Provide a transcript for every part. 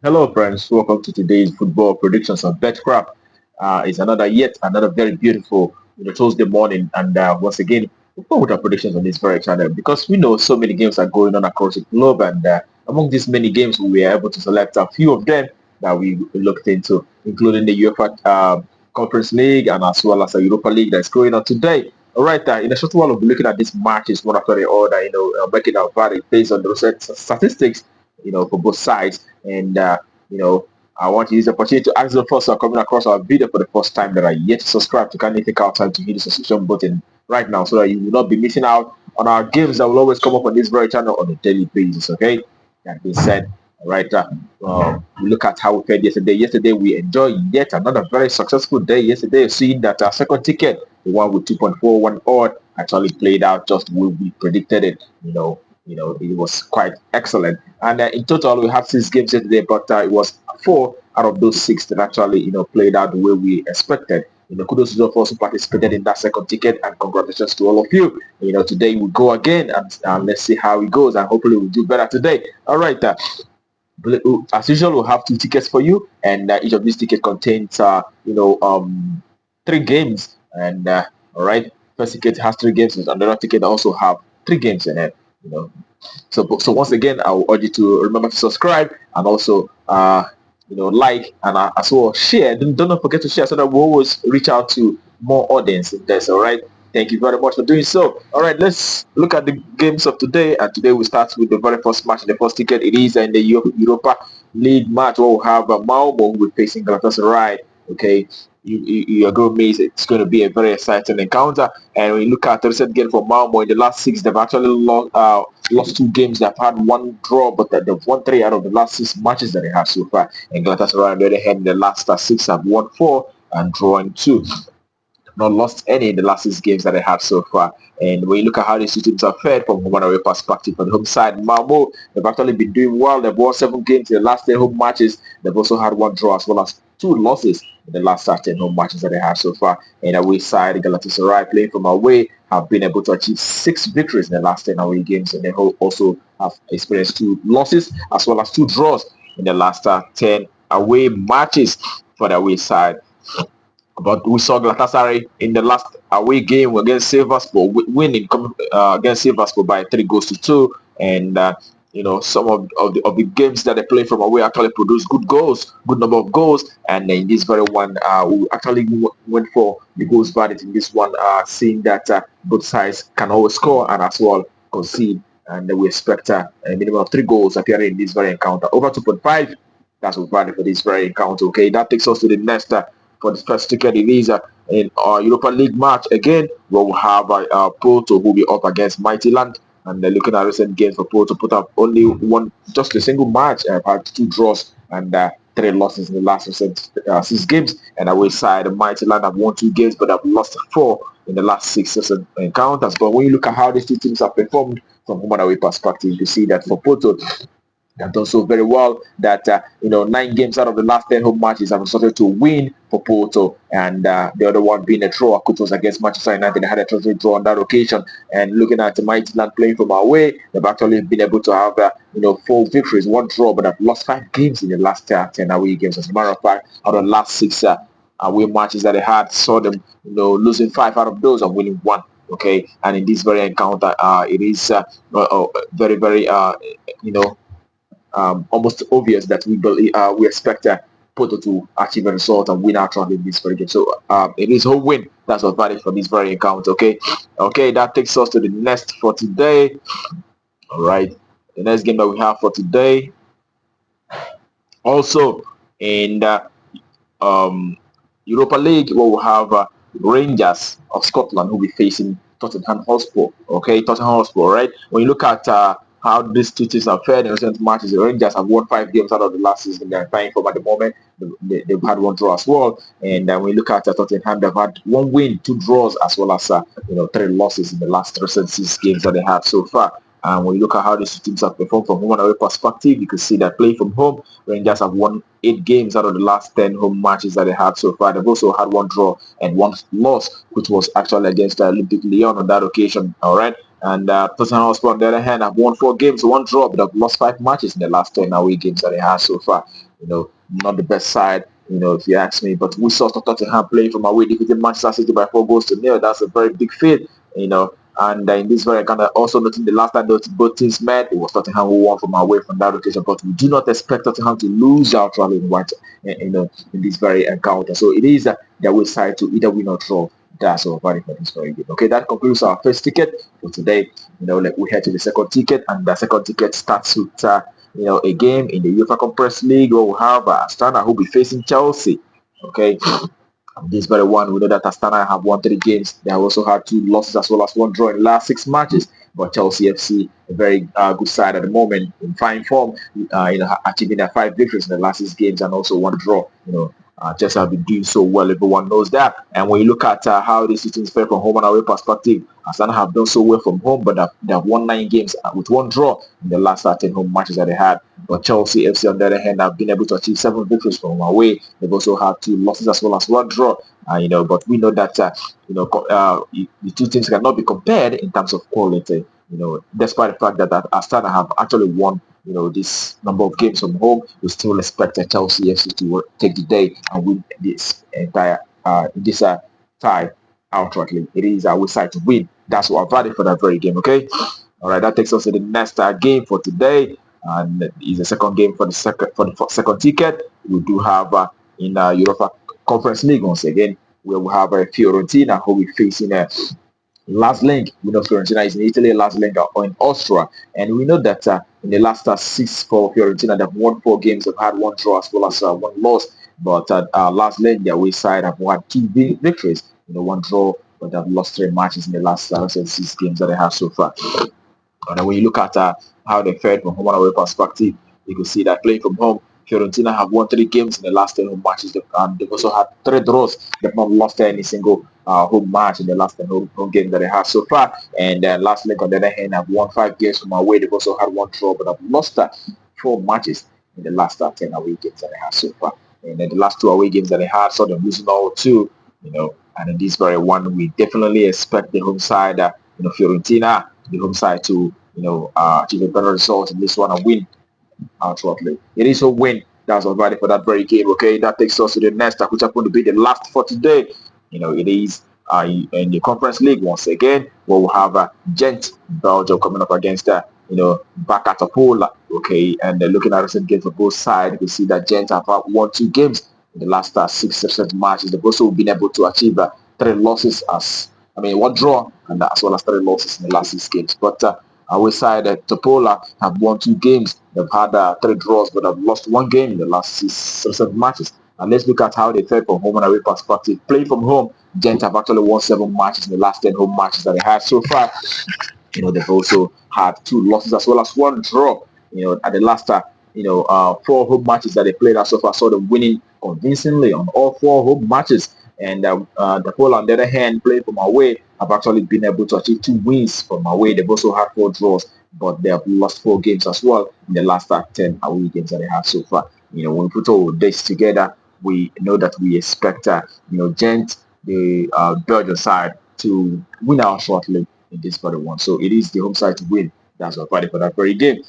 Hello, friends. Welcome to today's football predictions on BetCraft. It's another very beautiful Tuesday morning, and once again, we come with our predictions on this very channel because we know so many games are going on across the globe, and among these many games, we were able to select a few of them that we looked into, including the UEFA Conference League and as well as the Europa League that's going on today. All right, in a short while, we'll be looking at these matches one after the other, making our verdict based on the statistics, for both sides. And I want to use the opportunity to ask the first who are coming across our video for the first time that are yet to subscribe to kindly take out time to hit the subscription button right now so that you will not be missing out on our games that will always come up on this very channel on a daily basis. Okay, that being said, all right, we look at how we fared yesterday. Yesterday we enjoyed yet another very successful day. Yesterday, seeing that our second ticket, the one with 2.41 odd, actually played out just the way we predicted it. It was quite excellent. And in total, we have 6 games yesterday, but it was 4 out of those 6 that actually, played out the way we expected. Kudos to those of us who participated in that second ticket, and congratulations to all of you. Today we go again, and let's see how it goes, and hopefully we'll do better today. All right. As usual, we'll have 2 tickets for you, and each of these tickets contains, 3 games. And all right, first ticket has 3 games, and another ticket also have 3 games in it. You know, so once again, I will urge you to remember to subscribe and also like and as well share. Don't forget to share so that we always reach out to more audience in this. All right. Thank you very much for doing so. All right, let's look at the games of today. And today we start with the very first match. The first ticket it is in the Europa League match where we have Malmo who will be facing Galatasaray. Okay, you agree with me? It's going to be a very exciting encounter. And when you look at the recent game for Malmo in the last 6, they've actually lost 2 games. They've had 1 draw, but they've won 3 out of the last 6 matches that they have so far. And Galatasaray, on the other hand, in the last 6 have won 4 and drawn 2, not lost any in the last 6 games that they have so far. And when you look at how these 2 teams have fared from home and away perspective, on the home side, Malmo, they've actually been doing well. They've won 7 games in the last 10 home matches. They've also had 1 draw as well as 2 losses in the last 10 home matches that they have so far. And away side, Galatasaray, playing from away, have been able to achieve 6 victories in the last 10 away games, and they also have experienced 2 losses as well as 2 draws in the last 10 away matches for the away side. But we saw Galatasaray in the last away game against Sivasspor winning against Sivasspor by 3 goals to 2. And some of the games that they play from away actually produce good goals, good number of goals. And in this very one, we actually went for the goals verdict in this one, seeing that both sides can always score and as well concede. And we expect a minimum of 3 goals appearing in this very encounter. Over 2.5, that's what value for this very encounter. Okay, that takes us to the next. For the first ticket, it is in our Europa League match again, where we have Porto who will be up against Mighty Land. And they're looking at recent games for Porto, put up only just a single match, had 2 draws and 3 losses in the last recent 6 games. And away side, Mighty Land have won 2 games, but have lost 4 in the last 6 recent encounters. But when you look at how these 2 teams have performed from home and away perspective, you see that for Porto, they've done so very well that 9 games out of the last 10 home matches have resulted to win for Porto, and the other one being a draw, which was against Manchester United. They had a 3 draw on that occasion. And looking at the Mighty Land playing from away, they've actually been able to have 4 victories, 1 draw, but have lost 5 games in the last 10 away games. As a matter of fact, out of the last 6 away matches that they had, saw them losing 5 out of those and winning 1. Okay, and in this very encounter, it is very very almost obvious that we expect Porto to achieve a result and win outright in this very game. So it is home win. That's what valid for this very encounter. Okay, that takes us to the next for today. All right, the next game that we have for today, also in the Europa League, where we have Rangers of Scotland who will be facing Tottenham Hotspur. Okay, Tottenham Hotspur, right? When you look at how these 2 teams have fared in recent matches, the Rangers have won 5 games out of the last season. They're playing from at the moment. They've had 1 draw as well. And when you look at Tottenham, they've had 1 win, 2 draws, as well as 3 losses in the last recent 6 games that they have so far. And when you look at how these 2 teams have performed from home and away perspective, you can see that playing from home, Rangers have won 8 games out of the last 10 home matches that they had so far. They've also had 1 draw and 1 loss, which was actually against Olympic Lyon on that occasion. All right. And Tottenham Hotspur, on the other hand, have won 4 games, 1 draw, but have lost 5 matches in the last 10 away games that they have so far. Not the best side, if you ask me. But we saw Tottenham playing from away, defeating Manchester City by 4 goals to 0. That's a very big feat, And in this very kind of also noting the last time both teams met, it was Tottenham who won from away from that location. But we do not expect Tottenham to lose out rally in white, in this very encounter. So it is their way side to either win or draw. That's our value for this very game. Okay, that concludes our first ticket for today. We head to the second ticket, and the second ticket starts with a game in the UEFA Conference League where we have Astana who will be facing Chelsea. Okay. This very one, we know that Astana have won 3 games. They have also had 2 losses as well as 1 draw in the last 6 matches. But Chelsea FC, a very good side at the moment, in fine form, achieving their 5 victories in the last 6 games and also 1 draw. Just have been doing so well. Everyone knows that. And when you look at how the seasons fare from home and away perspective, Astana have done so well from home, but they have won 9 games with 1 draw in the last 10 home matches that they had. But Chelsea FC, on the other hand, have been able to achieve 7 victories from away. They've also had 2 losses as well as 1 draw. But we know that the 2 teams cannot be compared in terms of quality. Despite the fact that Astana have actually won this number of games from home, we still expect Chelsea FC to take the day and win this entire tie outrightly. It is our side to win. That's what I've added for that very game. Okay. All right. That takes us to the next game for today, and is the second game for the second ticket. We do have in Europa Conference League once again, where we have Fiorentina who will be facing last link. We know Fiorentina is in Italy, last link in Austria, and we know that in the last 6 for Fiorentina, they've won 4 games, they've had 1 draw as well as 1 loss. But last link, their way side have won 2 victories, 1 draw, but they've lost 3 matches in the last 6 games that they have so far. And when you look at how they fared from home and away perspective, you can see that playing from home, Fiorentina have won 3 games in the last 10 home matches. They've also had 3 draws. They've not lost any single home match in the last 10 home game that they have so far. And last leg, on the other hand, have won 5 games from away. They've also had 1 draw, but have lost 4 matches in the last 10 away games that they have so far. And then the last 2 away games that they had, saw them losing all 2. And in this very one, we definitely expect the home side, Fiorentina, the home side to achieve a better result in this one and win outrightly. It is a win. That's all valid for that very game. Okay, that takes us to the next, which is going to be the last for today. It is in the Conference League once again, where we'll have Gent Belgium coming up against Baka Topola. Okay, and looking at recent games for both sides, we see that Gent have won 2 games in the last 6 matches. They've also been able to achieve 3 losses 1 draw and as well as 3 losses in the last 6 games. But our side, Topola have won 2 games. They've had 3 draws, but have lost 1 game in the last 7 matches. And let's look at how they fared from home and away perspective. Playing from home, Gent have actually won 7 matches in the last 10 home matches that they had so far. They've also had 2 losses as well as 1 draw. At the last 4 home matches that they played so far, saw them winning convincingly on all 4 home matches. And Topola, on the other hand, playing from away, have actually been able to achieve 2 wins from away. They've also had 4 draws, but they have lost 4 games as well in the last 10 away games that they have so far. When we put all this together, we know that we expect Gent, the Belgian side, to win out shortly in this very one. So it is the home side to win. That's our fighting for that very game.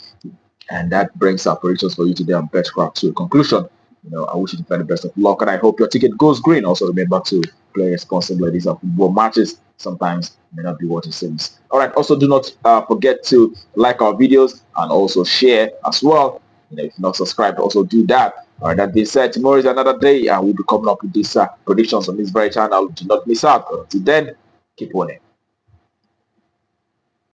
And that brings our predictions for you today on BetCraft to a conclusion. I wish you the very best of luck, and I hope your ticket goes green. Also, remember to play responsibly. These are football matches. Sometimes may not be what it seems. All right. Also, do not forget to like our videos and also share as well. If you're not subscribed, also do that. All right. That being said, tomorrow is another day, and we'll be coming up with these predictions on this very channel. Do not miss out. Until then, keep winning.